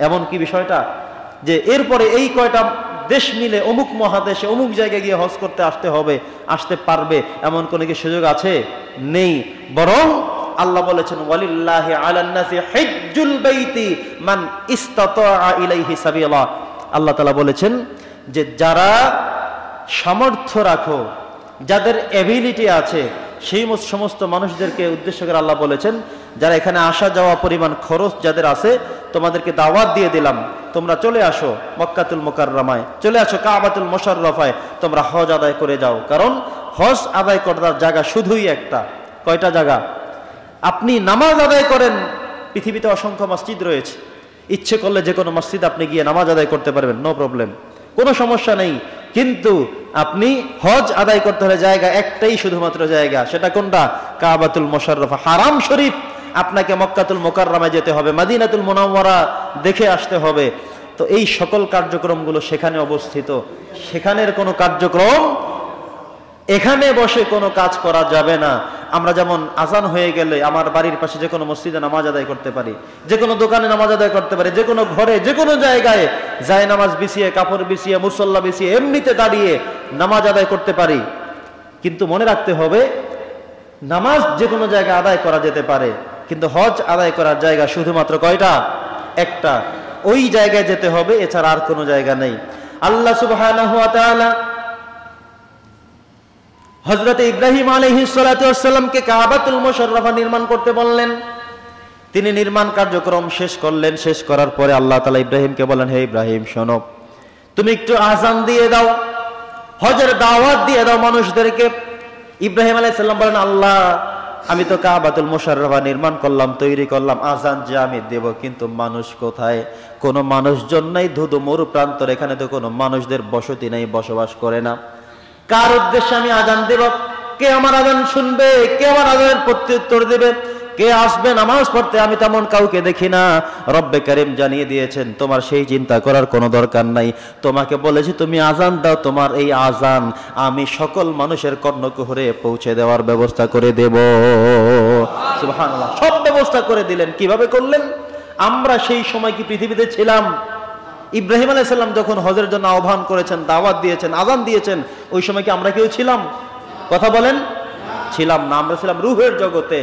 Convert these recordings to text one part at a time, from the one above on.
এমন কি বিষয়টা যে এরপরে এই কয়টা দেশ মিলে অমুক মহাদেশে অমুক জায়গায় গিয়ে হজ করতে আসতে পারবে এমন কোনো কি সুযোগ আছে? নেই। বরং আল্লাহ বলেছেন ওয়ালিল্লাহি আলান নাসি হিজ্জুল বাইতি মান ইসতাতাআ ইলাইহি সাবিলা। আল্লাহ তাআলা বলেছেন যে যারা সামর্থ্য রাখো, যাদের এবিলিটি আছে, সেই সমস্ত মানুষদেরকে উদ্দেশ্য করে আল্লাহ বলেছেন যারা এখানে আসা যাওয়া পরিমাণ খরচ যাদের আছে তোমাদেরকে দাওয়াত দিয়ে দিলাম, তোমরা চলে আসো মক্কাতুল মুকাররমায়, চলে আসো কাবাতুল মুশাররফায়, তোমরা হজ আদায় করে যাও। কারণ হজ আদায় করার জায়গা শুধুই একটা। কয়টা জায়গা? আপনি নামাজ আদায় করেন, পৃথিবীতে অসংখ্য মসজিদ রয়েছে, ইচ্ছে করলে যে কোনো মসজিদ আপনি গিয়ে নামাজ আদায় করতে পারবেন, নো প্রবলেম, কোনো সমস্যা নেই। কিন্তু আপনি হজ আদায় করতে হলে জায়গা একটাই শুধুমাত্র জায়গা, সেটা কোনটা? কাবাতুল মুশাররফা, হারাম শরীফ। আপনাকে মক্কাতুল মুকাররমায় যেতে হবে, মদিনাতুল মুনাওয়ারা দেখে আসতে হবে। তো এই সকল কার্যক্রমগুলো সেখানে অবস্থিত। সেখানের কোনো কার্যক্রম এখানে বসে কোনো কাজ করা যাবে না। আমরা যেমন আজান হয়ে গেলে আমার বাড়ির পাশে যে কোনো মসজিদে নামাজ আদায় করতে পারি, যে কোনো দোকানে নামাজ আদায় করতে পারি, যে কোনো ঘরে যে কোনো জায়গায় যায় নামাজ বিছিয়ে, কাপড় বিছিয়ে, মুসল্লা বিছিয়ে, এমনিতে দাঁড়িয়ে নামাজ আদায় করতে পারি। কিন্তু মনে রাখতে হবে নামাজ যে কোনো জায়গায় আদায় করা যেতে পারে, কিন্তু হজ আদায় করার জায়গা শুধুমাত্র কয়টা? একটা। ওই জায়গায় যেতে হবে, এছাড়া আর কোনো জায়গা নেই। আল্লাহ সুবহানাহু ওয়া তাআলা হযরত ইব্রাহিম আলাইহিস সালাতু ওয়াস সালামকে কাবাতুল মুশাররফা নির্মাণ করতে বললেন। তিনি নির্মাণ কার্যক্রম শেষ করলেন। শেষ করার পরে আল্লাহ তাআলা ইব্রাহিমকে বলেন, হে ইব্রাহিম শোনো, তুমি একটু আযান দিয়ে দাও, হজের দাওয়াত দিয়ে দাও মানুষদেরকে। ইব্রাহিম আলাইহিস সালাম বলেন, আল্লাহ আমি তো কাবাতুল মুশাররফা নির্মাণ করলাম, তৈরি করলাম, আযান যে আমি দেব, কিন্তু মানুষ কোথায়? কোনো মানুষজন নাই, ধুধু মরু প্রান্তর, এখানে তো কোনো মানুষদের বসতি নাই, বসবাস করে না। কার উদ্দেশ্যে আমি আযান দেব? কে আমার আযান শুনবে? কে আমার আযানের প্রত্যুত্তর দেবে? কে আসবে নামাজ পড়তে? আমি তেমন কাউকে দেখি না। রব্বে কারীম জানিয়ে দিয়েছেন তোমার সেই চিন্তা করার কোনো দরকার নাই। তোমাকে বলেছি তুমি আযান দাও, তোমার এই আযান আমি সকল মানুষের কর্ণকুহরে পৌঁছে দেওয়ার ব্যবস্থা করে দেব। সুবহানাল্লাহ, সব ব্যবস্থা করে দিলেন। কিভাবে করলেন? আমরা সেই সময় কি পৃথিবীতে ছিলাম? ইব্রাহিম আলাইহিস সালাম যখন হজের জন্য আহ্বান করেছেন, দাওয়াত দিয়েছেন, আযান দিয়েছেন, ওই সময় কি আমরা কেউ ছিলাম? কথা বলেন, ছিলাম না। আমরা ছিলাম রূহের জগতে,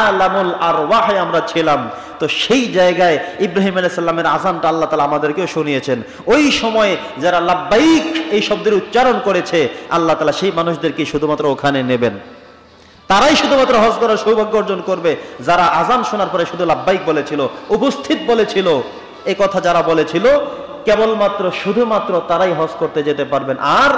আলামুল আরওয়াহে আমরা ছিলাম। তো সেই জায়গায় ইব্রাহিম আলাইহিস সালামের আযানটা আল্লাহ তাআলা আমাদেরকেও শুনিয়েছেন। ওই সময়ে যারা লাব্বাইক এই শব্দের উচ্চারণ করেছে, আল্লাহ তাআলা সেই মানুষদেরকে শুধুমাত্র ওখানে নেবেন। তারাই শুধুমাত্র হজ করার সৌভাগ্য অর্জন করবে যারা আযান শোনার পরে শুধু লাব্বাইক বলেছিল, উপস্থিত বলেছিল। এই কথা যারা বলেছিল কেবলমাত্র শুধুমাত্র তারাই হজ করতে যেতে পারবেন। আর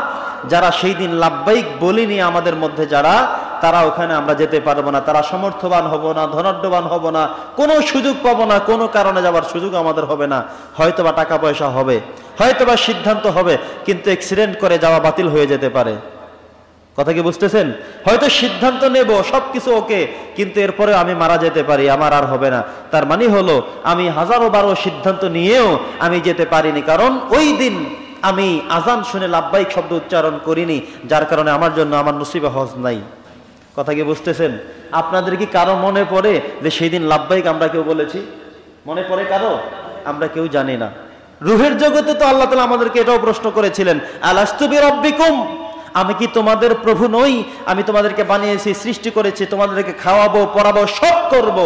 যারা সেই দিন লাব্বাইক বলিনি আমাদের মধ্যে যারা, তারা ওখানে আমরা যেতে পারবো না। তারা সমর্থবান হব না, ধনাঢ্যবান হব না, কোনো সুযোগ পাবো না, কোনো কারণে যাওয়ার সুযোগ আমাদের হবে না। হয়তোবা টাকা পয়সা হবে, হয়তোবা সিদ্ধান্ত হবে, কিন্তু অ্যাক্সিডেন্ট করে যাওয়া বাতিল হয়ে যেতে পারে। কথা কি বুঝতেছেন? হয়তো সিদ্ধান্ত নেব সবকিছু ওকে, কিন্তু এরপরে আমি মারা যেতে পারি, আমার আর হবে না। তার মানে হলো আমি হাজারো বারো সিদ্ধান্ত নিয়েও আমি যেতে পারিনি, কারণ ওই দিন আমি আযান শুনে লাব্বাইক শব্দ উচ্চারণ করিনি, যার কারণে আমার জন্য আমার নসিবে হজ নাই। কথা কি বুঝতেছেন? আপনাদের কি কারো মনে পড়ে যে সেই দিন লাব্বাইক আমরা কেউ বলেছি? মনে পড়ে কারো? আমরা কেউ জানি না। রূহের জগতে তো আল্লাহ তাআলা আমাদেরকে এটাও প্রশ্ন করেছিলেন, আলাস্তু বিরাব্বিকুম, আমি কি তোমাদের প্রভু নই? আমি তোমাদেরকে বানিয়েছি, সৃষ্টি করেছি, তোমাদেরকে খাওয়াবো, পড়াবো, সব করব।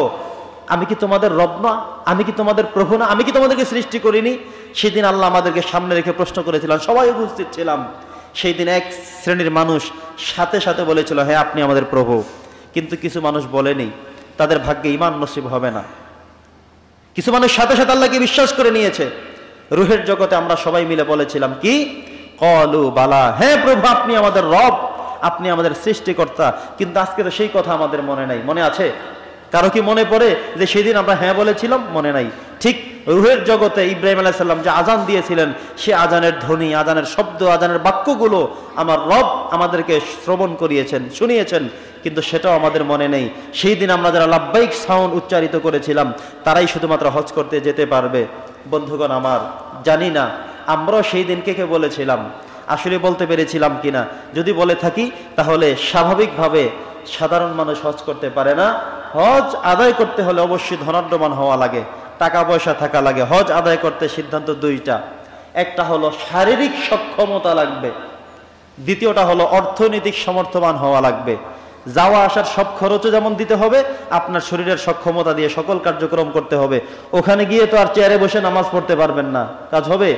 আমি কি তোমাদের রব না? আমি কি তোমাদের প্রভু না? আমি কি তোমাদেরকে সৃষ্টি করিনি? সেদিন আল্লাহ আমাদেরকে সামনে রেখে প্রশ্ন করেছিলেন, সবাই উপস্থিত ছিলাম। সেই দিন এক শ্রেণীর মানুষ সাথে সাথে বলেছিল, হ্যাঁ আপনি আমাদের প্রভু। কিন্তু কিছু মানুষ বলেনি, তাদের ভাগ্যে ঈমান নসিব হবে না। কিছু মানুষ সাথে সাথে আল্লাহকে বিশ্বাস করে নিয়েছে। রূহের জগতে আমরা সবাই মিলে বলেছিলাম কি? ক্বালু বালা, হ্যাঁ প্রভু আপনি আমাদের রব, আপনি আমাদের সৃষ্টিকর্তা। কিন্তু আজকে তো সেই কথা আমাদের মনে নাই। মনে আছে? কারো কি মনে পড়ে যে সেদিন আমরা হ্যাঁ বলেছিলাম? মনে নাই। ঠিক রূহের জগতে ইব্রাহিম আলাইহিস সালাম যে আযান দিয়েছিলেন, সে আযানের ধ্বনি, আযানের শব্দ, আযানের বাক্যগুলো আমার রব আমাদেরকে শ্রবণ করিয়েছেন, শুনিয়েছেন, কিন্তু সেটাও আমাদের মনে নেই। সেই দিন আমরা যারা লাব্বাইক সাউন্ড উচ্চারিত করেছিলাম, তারাই শুধুমাত্র হজ করতে যেতে পারবে। বন্ধুগণ আমার, জানি না আমরাও সেই দিন কে বলেছিলাম, আসলে বলতে পেরেছিলাম কিনা। যদি বলে থাকি তাহলে স্বাভাবিকভাবে সাধারণ মানুষ হজ করতে পারে না। হজ আদায় করতে হলে অবশ্যই ধনাঢ্যবান হওয়া লাগে, টাকা পয়সা থাকা লাগে। হজ আদায় করতে সিদ্ধান্ত দুইটা, একটা হলো শারীরিক সক্ষমতা লাগবে, দ্বিতীয়টা হলো অর্থনৈতিক সমর্থবান হওয়া লাগবে। যাওয়া আসার সব খরচও যেমন দিতে হবে, আপনার শরীরের সক্ষমতা দিয়ে সকল কার্যক্রম করতে হবে। ওখানে গিয়ে তো আর চেয়ারে বসে নামাজ পড়তে পারবেন না, কাজ হবে?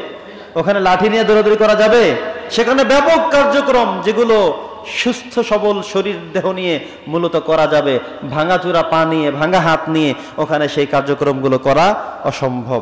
ওখানে লাঠি নিয়ে দৌড়াদৌড়ি করা যাবে? সেখানে ব্যাপক কার্যক্রম যেগুলো সুস্থ সবল শরীর দেহ নিয়ে মূলত করা যাবে, ভাঙাচুরা পা নিয়ে ভাঙা হাত নিয়ে ওখানে সেই কার্যক্রমগুলো করা অসম্ভব।